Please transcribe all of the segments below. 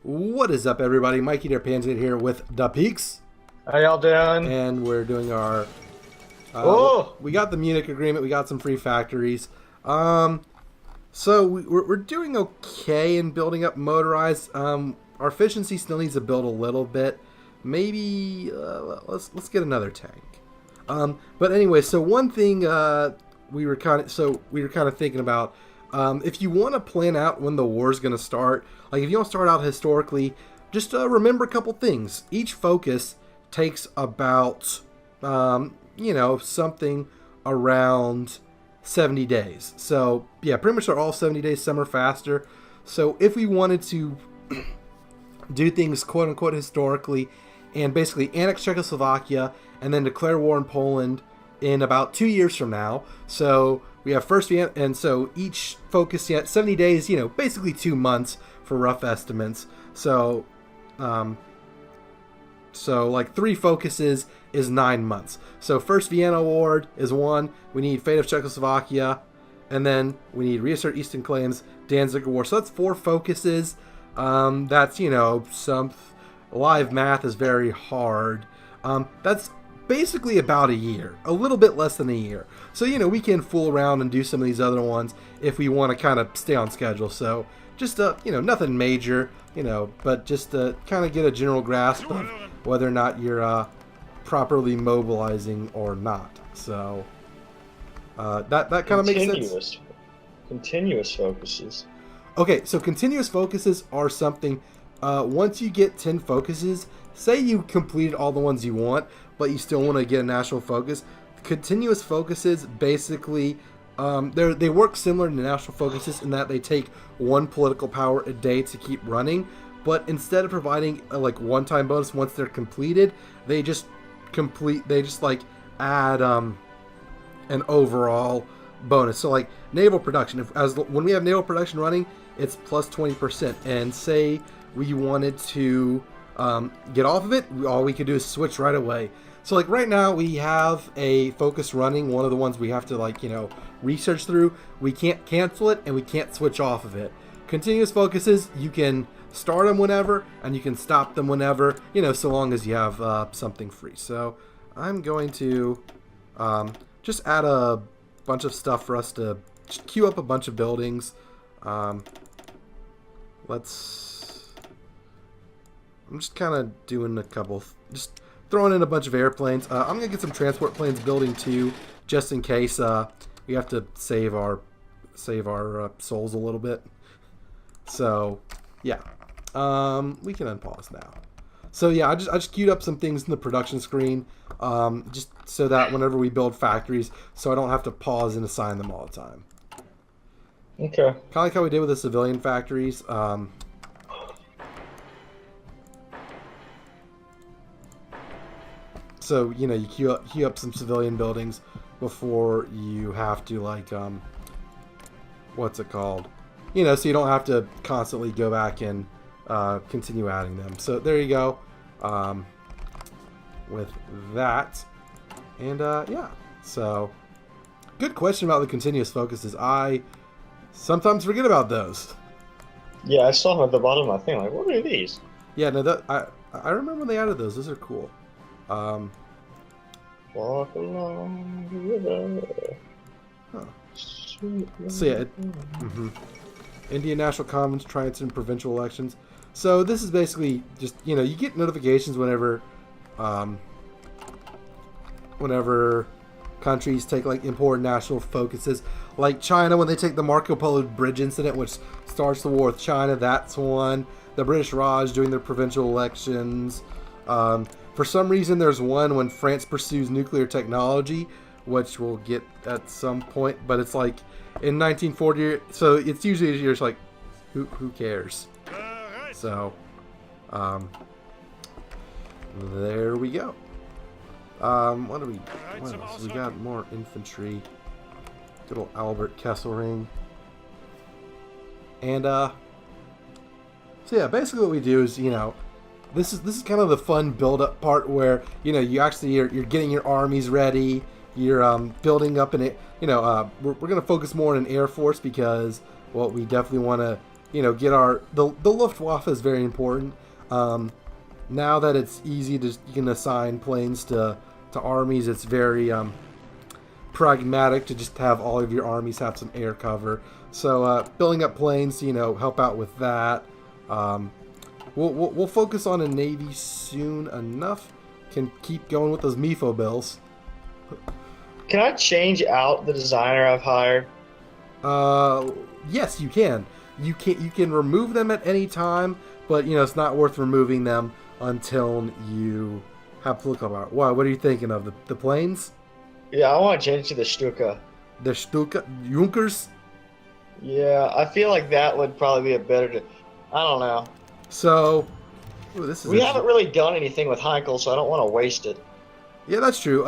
What is up, everybody? Mikey Panzernator here with Dapeeks, How y'all doing? and we're doing our. Oh! We got the Munich agreement. We got some free factories. So we're doing okay in building up motorized. Our efficiency still needs to build a little bit. Maybe let's get another tank. But anyway, so one thing we were kind of thinking about. If you want to plan out when the war's going to start, like if you want to start out historically, just remember a couple things. Each focus takes about, something around 70 days. So, yeah, pretty much they're all 70 days. Some are faster. So if we wanted to do things quote-unquote historically and basically annex Czechoslovakia and then declare war in Poland in about 2 years from now. So we have first Vienna, and so each focus, 70 days, basically 2 months for rough estimates. So, like 3 focuses is 9 months. So first Vienna Award is 1. We need fate of Czechoslovakia, and then we need reassert Eastern claims, Danzig War. So that's 4 focuses. That's some live math is very hard. That's basically about a year, a little bit less than a year. So, we can fool around and do some of these other ones if we want to kind of stay on schedule. So just, nothing major, but just to kind of get a general grasp of whether or not you're properly mobilizing or not. So that kind of makes sense. Continuous focuses. Okay, so continuous focuses are something, once you get 10 focuses, say you completed all the ones you want, but you still want to get a national focus. Continuous focuses basically, they work similar to national focuses in that they take one political power a day to keep running, but instead of providing a one-time bonus once they're completed, they just add an overall bonus. So like naval production, when we have naval production running, it's plus 20%, and say we wanted to get off of it, all we could do is switch right away. So like right now we have a focus running, one of the ones we have to research through. We can't cancel it and we can't switch off of it. Continuous focuses, you can start them whenever and you can stop them whenever, so long as you have something free. So I'm going to just add a bunch of stuff for us to queue up a bunch of buildings. I'm just kind of doing a couple, just throwing in a bunch of airplanes. I'm going to get some transport planes building too, just in case we have to save our souls a little bit. So, yeah. We can unpause now. So, yeah, I just queued up some things in the production screen, just so that whenever we build factories, so I don't have to pause and assign them all the time. Okay. Kind of like how we did with the civilian factories. So, you queue up some civilian buildings before you have to, what's it called? So you don't have to constantly go back and continue adding them. So there you go with that. And, yeah. So, good question about the continuous focuses. I sometimes forget about those. Yeah, I saw them at the bottom of my thing. Like, what are these? Yeah, no, I remember when they added those. Those are cool. Walk along the river. Huh. So yeah, Indian National Conference triumphs in provincial elections. So this is basically just you get notifications whenever countries take important national focuses, like China when they take the Marco Polo Bridge incident, which starts the war with China. That's one. The British Raj doing their provincial elections. For some reason, there's one when France pursues nuclear technology, which we'll get at some point. But it's like in 1940, so it's usually you're just like, who cares? So, there we go. What do we? What else? We got more infantry. Good old Albert Kesselring. And so yeah, basically what we do is this is kind of the fun build-up part where you actually you're getting your armies ready. You're building up in it. We're going to focus more on an air force because we definitely want to get the Luftwaffe is very important. Now that it's easy you can assign planes to armies, it's very pragmatic to just have all of your armies have some air cover. So building up planes, help out with that. We'll focus on a navy soon enough. Can keep going with those MIFO bills. Can I change out the designer I've hired? Yes, you can. You can remove them at any time, but it's not worth removing them until you have political power. What are you thinking of? The planes? Yeah, I want to change to the Stuka. The Stuka Junkers? Yeah, I feel like that would probably be a better. I don't know. So, we haven't really done anything with Heinkel, so I don't want to waste it. Yeah, that's true.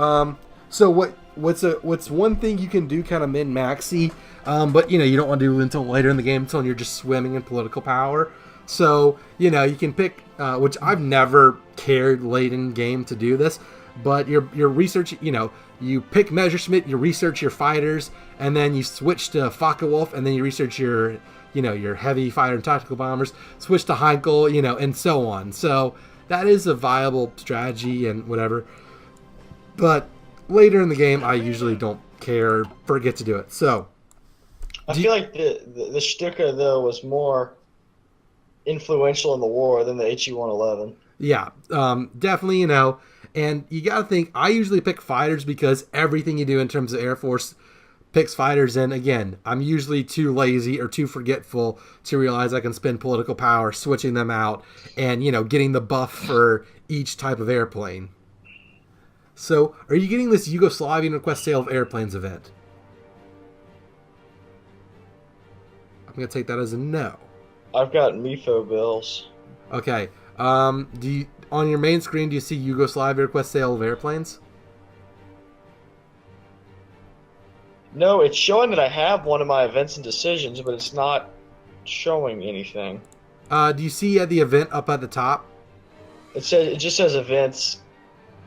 So what's one thing you can do kind of min-maxy, but you don't want to do until later in the game, until you're just swimming in political power. So you can pick, which I've never cared late in game to do this, but your research, you pick Messerschmitt, you research your fighters, and then you switch to Focke-Wulf, and then you research your heavy fighter and tactical bombers, switch to Heinkel, and so on. So that is a viable strategy and whatever. But later in the game, I usually don't care, forget to do it. So I feel like the Stuka, though, was more influential in the war than the HE-111. Yeah, definitely, and you got to think, I usually pick fighters because everything you do in terms of Air Force picks fighters, and again, I'm usually too lazy or too forgetful to realize I can spend political power switching them out and, getting the buff for each type of airplane. So, are you getting this Yugoslavian request sale of airplanes event? I'm going to take that as a no. I've got MIFO bills. Okay. On your main screen, do you see Yugoslavia request sale of airplanes? No, it's showing that I have one of my events and decisions, but it's not showing anything. Do you see the event up at the top? It just says events,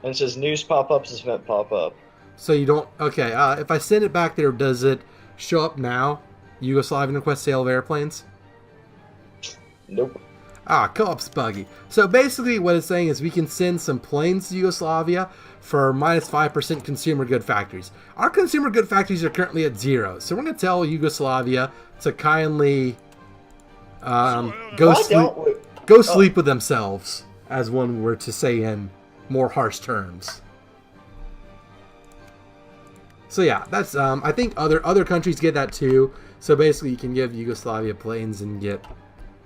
and it says news pop-ups, event pop-up. So you don't... Okay, if I send it back there, does it show up now? Yugoslavian request sale of airplanes? Nope. Co-op's buggy. So basically what it's saying is we can send some planes to Yugoslavia for minus 5% consumer good factories. Our consumer good factories are currently at 0. So we're going to tell Yugoslavia to kindly go sleep with themselves, as one were to say in more harsh terms. So yeah, that's I think other countries get that too. So basically you can give Yugoslavia planes and get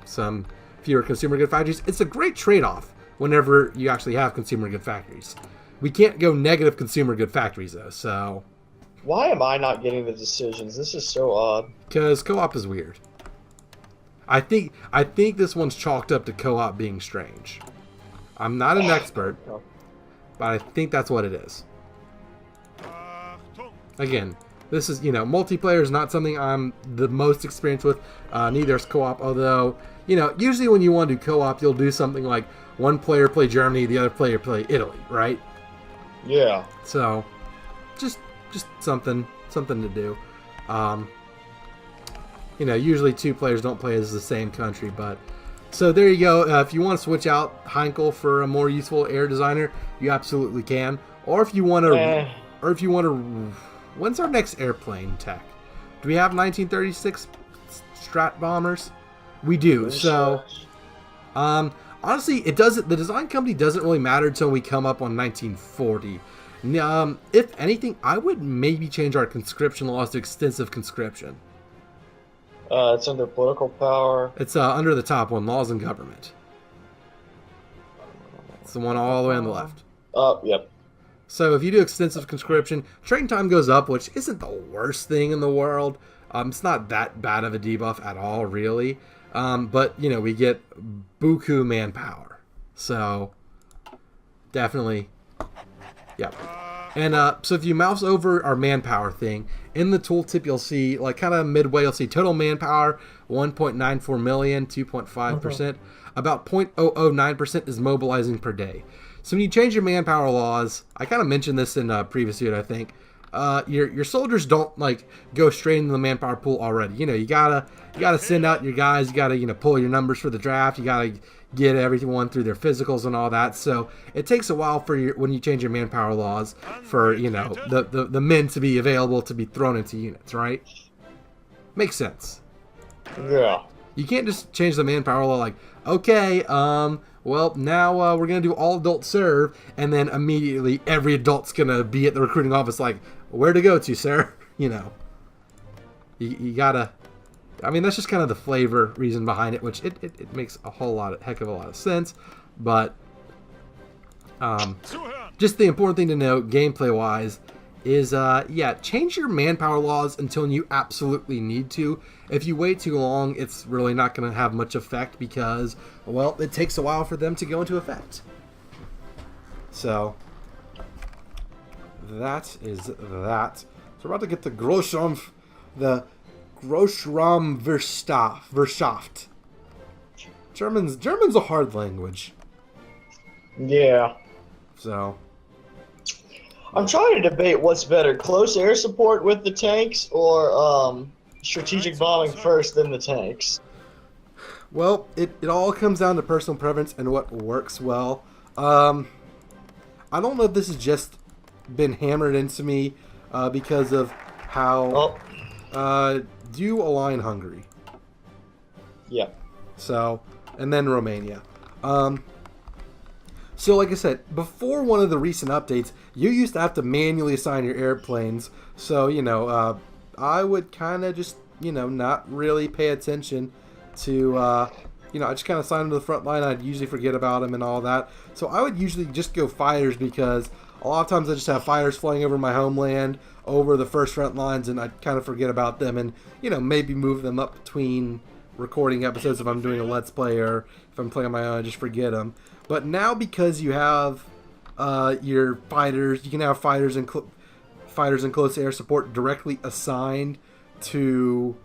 some fewer consumer good factories. It's a great trade-off whenever you actually have consumer good factories. We can't go negative consumer good factories though, so... Why am I not getting the decisions? This is so odd. Because co-op is weird. I think this one's chalked up to co-op being strange. I'm not an expert, but I think that's what it is. Again, this is, multiplayer is not something I'm the most experienced with. Neither is co-op, although, usually when you want to do co-op, you'll do something like one player play Germany, the other player play Italy, right? Yeah. So, just something to do. Usually two players don't play as the same country, but... So there you go. If you want to switch out Heinkel for a more useful air designer, you absolutely can. Or if you want to... When's our next airplane tech? Do we have 1936 Strat bombers? We do. So, honestly, it doesn't. The design company doesn't really matter until we come up on 1940. If anything, I would maybe change our conscription laws to extensive conscription. It's under political power. It's under the top one, laws and government. It's the one all the way on the left. Yep. So if you do extensive conscription, training time goes up, which isn't the worst thing in the world. It's not that bad of a debuff at all, really. But, we get buku manpower. So, definitely, yeah. And so if you mouse over our manpower thing, in the tooltip you'll see, like kind of midway, you'll see total manpower, 1.94 million, 2.5%. About 0.009% is mobilizing per day. So when you change your manpower laws, I kind of mentioned this in a previous video, I think. your soldiers don't like go straight into the manpower pool already. You gotta send out your guys. You gotta pull your numbers for the draft. You gotta get everyone through their physicals and all that. So it takes a while for when you change your manpower laws for the men to be available to be thrown into units, right? Makes sense. Yeah. You can't just change the manpower law like, okay, well, now we're going to do all adult serve, and then immediately every adult's going to be at the recruiting office like, where to go to, sir? You got to... I mean, that's just kind of the flavor reason behind it, which it makes a heck of a lot of sense. But just the important thing to note, gameplay-wise, is, change your manpower laws until you absolutely need to. If you wait too long, it's really not going to have much effect because, well, it takes a while for them to go into effect. So, that is that. So we're about to get the Großraumwirtschaft. German's a hard language. Yeah. So... I'm trying to debate what's better, close air support with the tanks or strategic bombing first, then the tanks. Well, it all comes down to personal preference and what works well. I don't know if this has just been hammered into me because of how do align Hungary. Yeah. So, and then Romania. So, like I said, before one of the recent updates, you used to have to manually assign your airplanes. So, I would kind of just, not really pay attention to, I just kind of assign them to the front line. I'd usually forget about them and all that. So, I would usually just go fighters because a lot of times I just have fighters flying over my homeland, over the first front lines, and I kind of forget about them and, maybe move them up between recording episodes if I'm doing a Let's Play or if I'm playing on my own, I just forget them. But now because you have your fighters, you can have fighters and close air support directly assigned to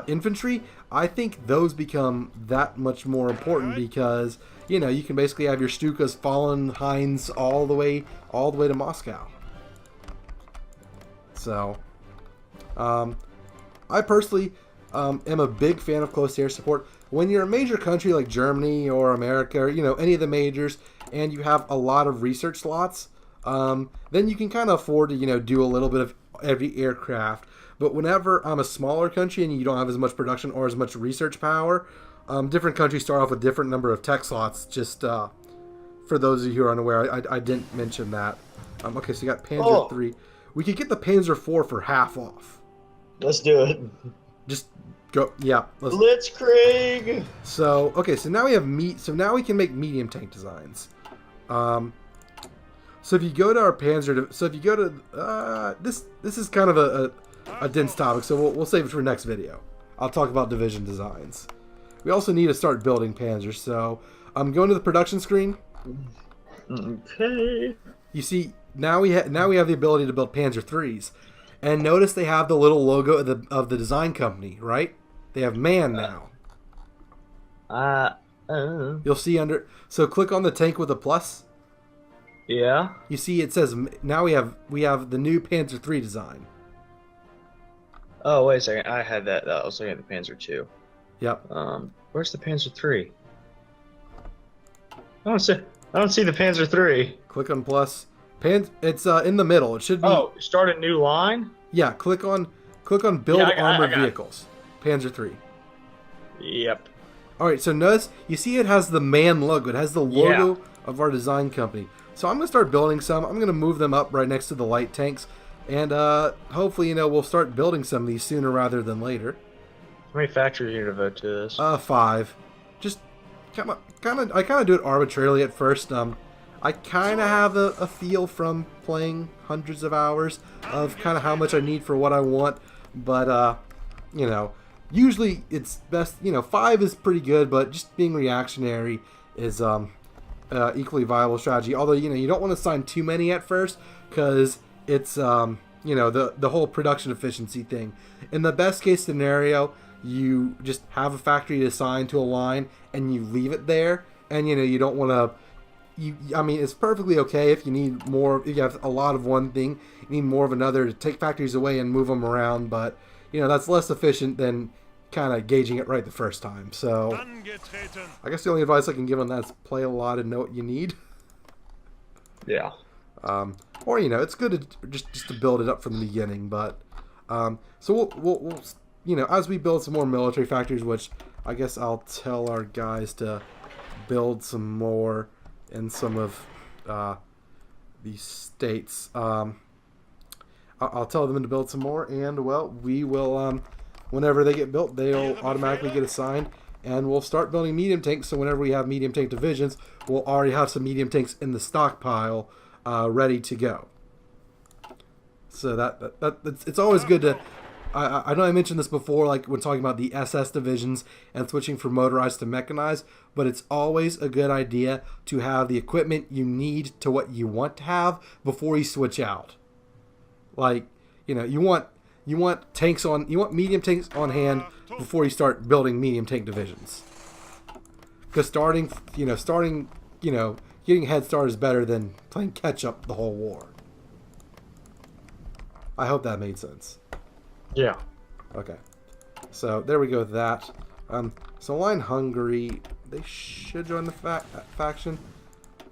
infantry. I think those become that much more important because you can basically have your Stukas following Heinz all the way to Moscow. So, I personally am a big fan of close air support. When you're a major country like Germany or America or, any of the majors, and you have a lot of research slots, then you can kind of afford to, do a little bit of every aircraft. But whenever I'm a smaller country and you don't have as much production or as much research power, different countries start off with different number of tech slots, just for those of you who are unaware. I didn't mention that. Okay, so you got Panzer 3. We could get the Panzer 4 for half off. Let's do it. Just... go, yeah. Blitzkrieg. So okay, so now we have So now we can make medium tank designs. So if you go to our Panzer, so if you go to this is kind of a dense topic, so we'll save it for next video. I'll talk about division designs. We also need to start building Panzers. So I'm going to the production screen. Okay. You see, now we have the ability to build Panzer 3s. And notice they have the little logo of the design company, right? They have man now. You'll see under... So click on the tank with a plus. Yeah. You see it says... Now we have the new Panzer 3 design. Oh, wait a second. I had that. I was looking at the Panzer 2. Yep. Where's the Panzer 3? I don't see the Panzer 3. Click on plus. It's in the middle. It should be... Oh, start a new line? Yeah, click on build armored vehicles. Panzer 3. Yep. Alright, so notice, you see it has the man logo. It has the logo of our design company. So I'm going to start building some. I'm going to move them up right next to the light tanks. And hopefully, we'll start building some of these sooner rather than later. How many factories are you going to devote to this? 5. Just I kind of do it arbitrarily at first. I kind of have a feel from playing hundreds of hours of kind of how much I need for what I want. But, usually it's best, 5 is pretty good, but just being reactionary is equally viable strategy. Although, you don't want to assign too many at first because it's, the whole production efficiency thing. In the best case scenario, you just have a factory assigned to a line and you leave it there. And, you don't want to I mean, it's perfectly okay if you need more. If you have a lot of one thing, you need more of another to take factories away and move them around. But that's less efficient than kind of gauging it right the first time. So I guess the only advice I can give on that is play a lot and know what you need. Yeah. Or it's good to just to build it up from the beginning. But so we'll as we build some more military factories, which I guess I'll tell our guys to build some more in some of these states. I'll tell them to build some more, and well, we will. Whenever they get built, they'll automatically get assigned, and we'll start building medium tanks. So whenever we have medium tank divisions, we'll already have some medium tanks in the stockpile, ready to go. So it's always good to. I know I mentioned this before, like when talking about the SS divisions and switching from motorized to mechanized, but it's always a good idea to have the equipment you need to what you want to have before you switch out. Like, you want medium tanks on hand before you start building medium tank divisions. Because getting a head start is better than playing catch up the whole war. I hope that made sense. Yeah. Okay. So there we go with that. So line Hungary, they should join the faction.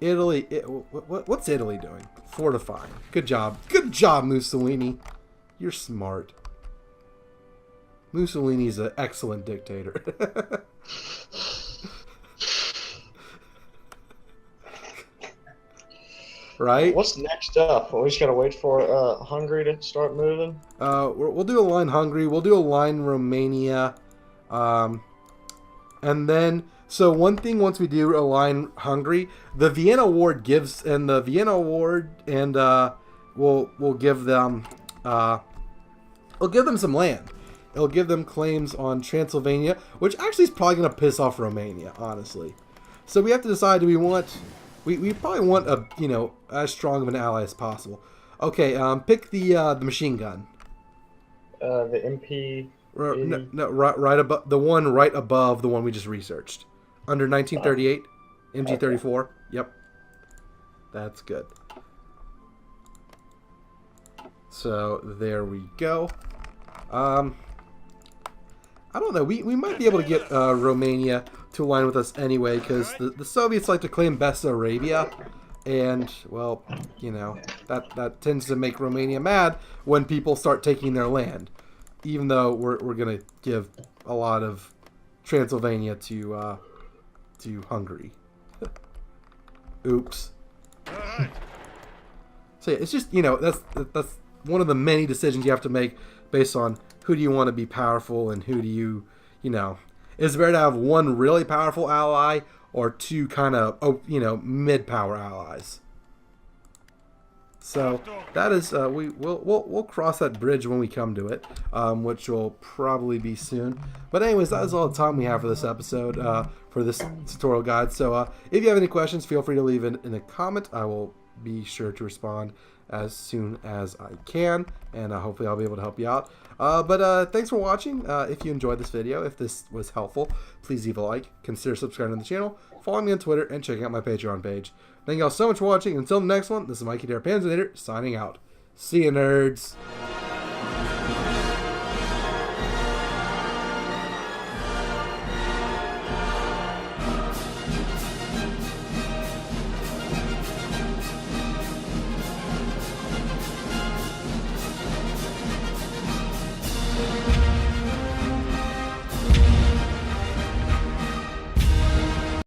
Italy, what's Italy doing? Fortifying. Good job. Good job, Mussolini. You're smart. Mussolini's an excellent dictator. Right? What's next up? We just gotta wait for Hungary to start moving. We'll do a line Hungary. We'll do a line Romania, and then one thing once we do a line Hungary, the Vienna Award gives and we'll give them we'll give them some land. It'll give them claims on Transylvania, which actually is probably gonna piss off Romania, honestly. So we have to decide: do we want? We probably want as strong of an ally as possible. Okay, pick the machine gun. The MP. No, right above the one right above the one we just researched, under 1938, MG34. Okay. Yep, that's good. So there we go. I don't know. We might be able to get Romania to align with us anyway, because the Soviets like to claim Bessarabia, and well, that tends to make Romania mad when people start taking their land, even though we're gonna give a lot of Transylvania to Hungary. Oops. So yeah, it's just that's one of the many decisions you have to make based on who do you want to be powerful and who do you is it better to have one really powerful ally or two kind of mid-power allies. So that is we'll cross that bridge when we come to it, which will probably be soon. But anyways, that is all the time we have for this episode, for this tutorial guide. So if you have any questions, feel free to leave it in a comment. I will be sure to respond as soon as I can, and hopefully I'll be able to help you out. But thanks for watching. If you enjoyed this video, if this was helpful, please leave a like, consider subscribing to the channel, follow me on Twitter, and check out my Patreon page. Thank you all so much for watching. Until the next one, this is Mikey Panzernator signing out. See you, nerds.